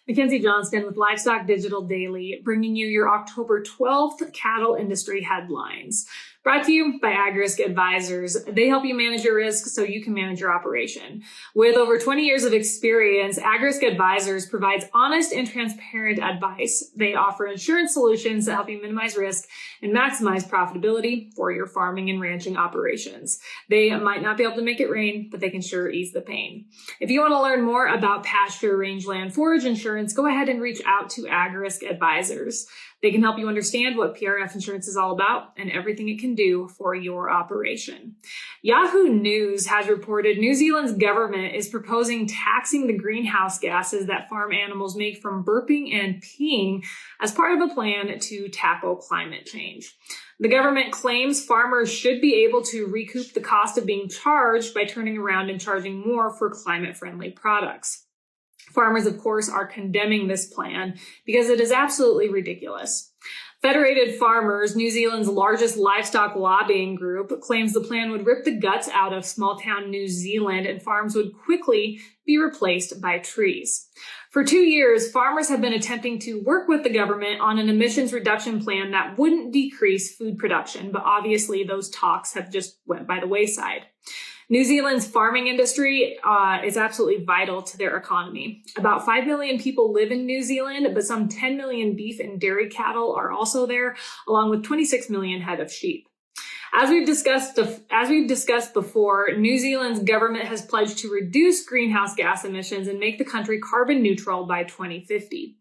Mackenzie Johnston with Livestock Digital Daily, bringing you your October 12th cattle industry headlines. Brought to you by AgRisk Advisors. They help you manage your risk so you can manage your operation. With over 20 years of experience, AgRisk Advisors provides honest and transparent advice. They offer insurance solutions that help you minimize risk and maximize profitability for your farming and ranching operations. They might not be able to make it rain, but they can sure ease the pain. If you want to learn more about pasture, rangeland, forage insurance, go ahead and reach out to AgRisk Advisors. They can help you understand what PRF insurance is all about and everything it can do for your operation. Yahoo News has reported New Zealand's government is proposing taxing the greenhouse gases that farm animals make from burping and peeing as part of a plan to tackle climate change. The government claims farmers should be able to recoup the cost of being charged by turning around and charging more for climate-friendly products. Farmers, of course, are condemning this plan because it is absolutely ridiculous. Federated Farmers, New Zealand's largest livestock lobbying group, claims the plan would rip the guts out of small-town New Zealand and farms would quickly be replaced by trees. For 2 years, farmers have been attempting to work with the government on an emissions reduction plan that wouldn't decrease food production, but obviously those talks have just went by the wayside. New Zealand's farming industry is absolutely vital to their economy. About 5 million people live in New Zealand, but some 10 million beef and dairy cattle are also there, along with 26 million head of sheep. As we've discussed before, New Zealand's government has pledged to reduce greenhouse gas emissions and make the country carbon neutral by 2050.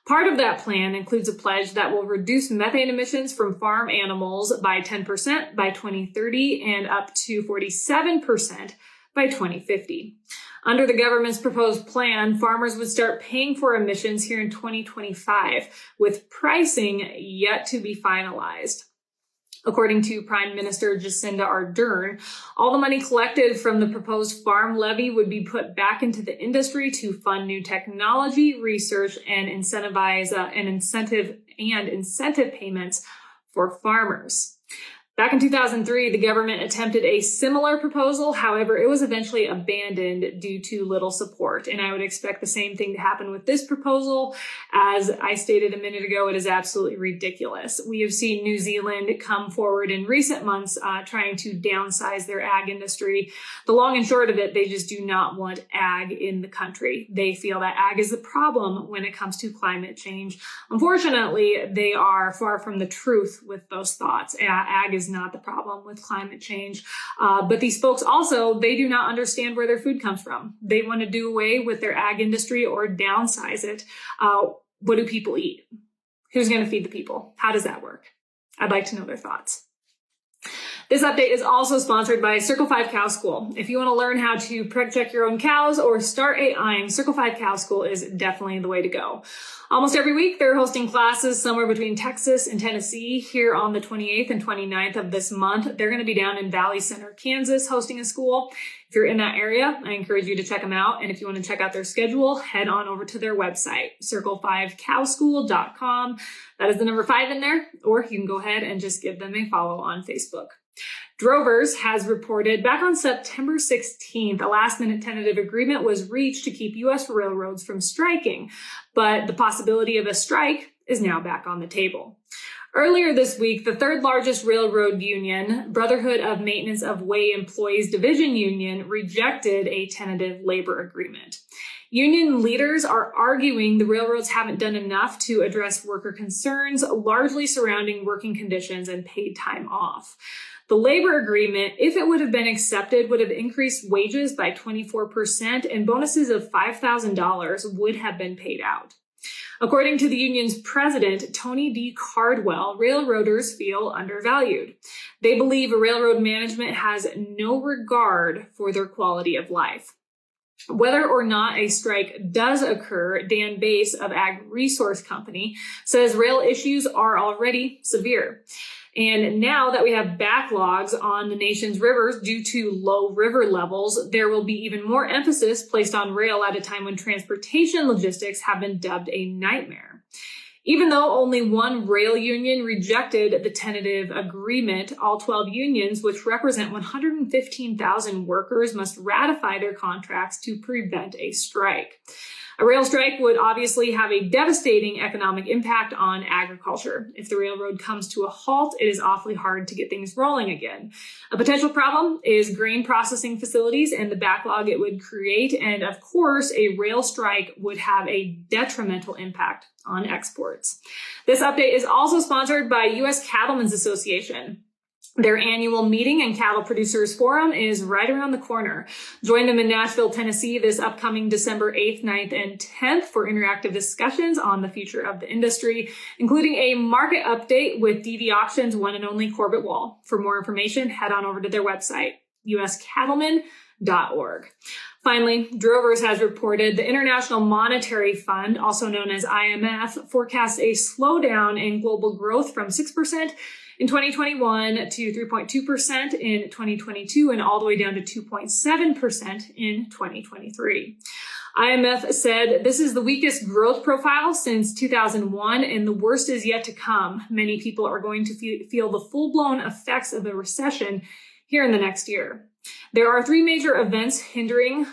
Part of that plan includes a pledge that will reduce methane emissions from farm animals by 10% by 2030 and up to 47% by 2050. Under the government's proposed plan, farmers would start paying for emissions here in 2025, with pricing yet to be finalized. According to Prime Minister Jacinda Ardern, all the money collected from the proposed farm levy would be put back into the industry to fund new technology, research, and incentive payments for farmers. Back in 2003, the government attempted a similar proposal. However, it was eventually abandoned due to little support. And I would expect the same thing to happen with this proposal. As I stated a minute ago, it is absolutely ridiculous. We have seen New Zealand come forward in recent months trying to downsize their ag industry. The long and short of it, they just do not want ag in the country. They feel that ag is the problem when it comes to climate change. Unfortunately, they are far from the truth with those thoughts. Ag is not the problem with climate change. But these folks also, they do not understand where their food comes from. They want to do away with their ag industry or downsize it. What do people eat? Who's going to feed the people? How does that work? I'd like to know their thoughts. This update is also sponsored by Circle 5 Cow School. If you want to learn how to preg check your own cows or start AIing, Circle 5 Cow School is definitely the way to go. Almost every week, they're hosting classes somewhere between Texas and Tennessee. Here on the 28th and 29th of this month, they're going to be down in Valley Center, Kansas, hosting a school. If you're in that area, I encourage you to check them out. And if you want to check out their schedule, head on over to their website, circle5cowschool.com. That is the number 5 in there, or you can go ahead and just give them a follow on Facebook. Drovers has reported back on September 16th, a last-minute tentative agreement was reached to keep U.S. railroads from striking, but the possibility of a strike is now back on the table. Earlier this week, the third largest railroad union, Brotherhood of Maintenance of Way Employees Division Union, rejected a tentative labor agreement. Union leaders are arguing the railroads haven't done enough to address worker concerns, largely surrounding working conditions and paid time off. The labor agreement, if it would have been accepted, would have increased wages by 24% and bonuses of $5,000 would have been paid out. According to the union's president, Tony D. Cardwell, railroaders feel undervalued. They believe railroad management has no regard for their quality of life. Whether or not a strike does occur, Dan Bass of Ag Resource Company says rail issues are already severe. And now that we have backlogs on the nation's rivers due to low river levels, there will be even more emphasis placed on rail at a time when transportation logistics have been dubbed a nightmare. Even though only one rail union rejected the tentative agreement, all 12 unions, which represent 115,000 workers, must ratify their contracts to prevent a strike. A rail strike would obviously have a devastating economic impact on agriculture. If the railroad comes to a halt, it is awfully hard to get things rolling again. A potential problem is grain processing facilities and the backlog it would create. And of course, a rail strike would have a detrimental impact on exports. This update is also sponsored by U.S. Cattlemen's Association. Their annual meeting and cattle producers forum is right around the corner. Join them in Nashville, Tennessee this upcoming December 8th, 9th, and 10th for interactive discussions on the future of the industry, including a market update with DV Auctions' one and only Corbett Wall. For more information, head on over to their website, uscattlemen.org. Finally, Drovers has reported the International Monetary Fund, also known as IMF, forecasts a slowdown in global growth from 6% in 2021 to 3.2% in 2022 and all the way down to 2.7% in 2023. IMF said this is the weakest growth profile since 2001 and the worst is yet to come. Many people are going to feel the full-blown effects of the recession here in the next year. There are three major events hindering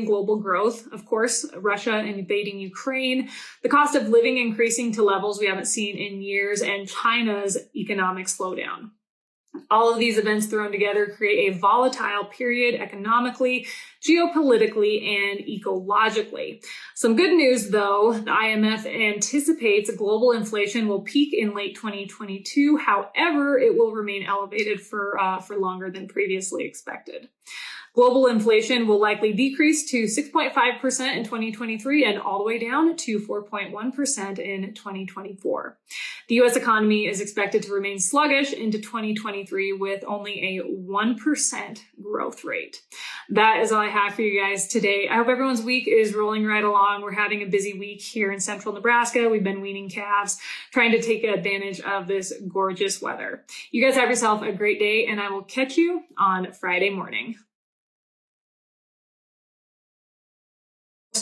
global growth. Of course, Russia invading Ukraine, the cost of living increasing to levels we haven't seen in years, and China's economic slowdown. All of these events thrown together create a volatile period economically, geopolitically, and ecologically. Some good news, though. The IMF anticipates global inflation will peak in late 2022. However, it will remain elevated for longer than previously expected. Global inflation will likely decrease to 6.5% in 2023 and all the way down to 4.1% in 2024. The U.S. economy is expected to remain sluggish into 2023 with only a 1% growth rate. That is all I have for you guys today. I hope everyone's week is rolling right along. We're having a busy week here in central Nebraska. We've been weaning calves, trying to take advantage of this gorgeous weather. You guys have yourself a great day, and I will catch you on Friday morning.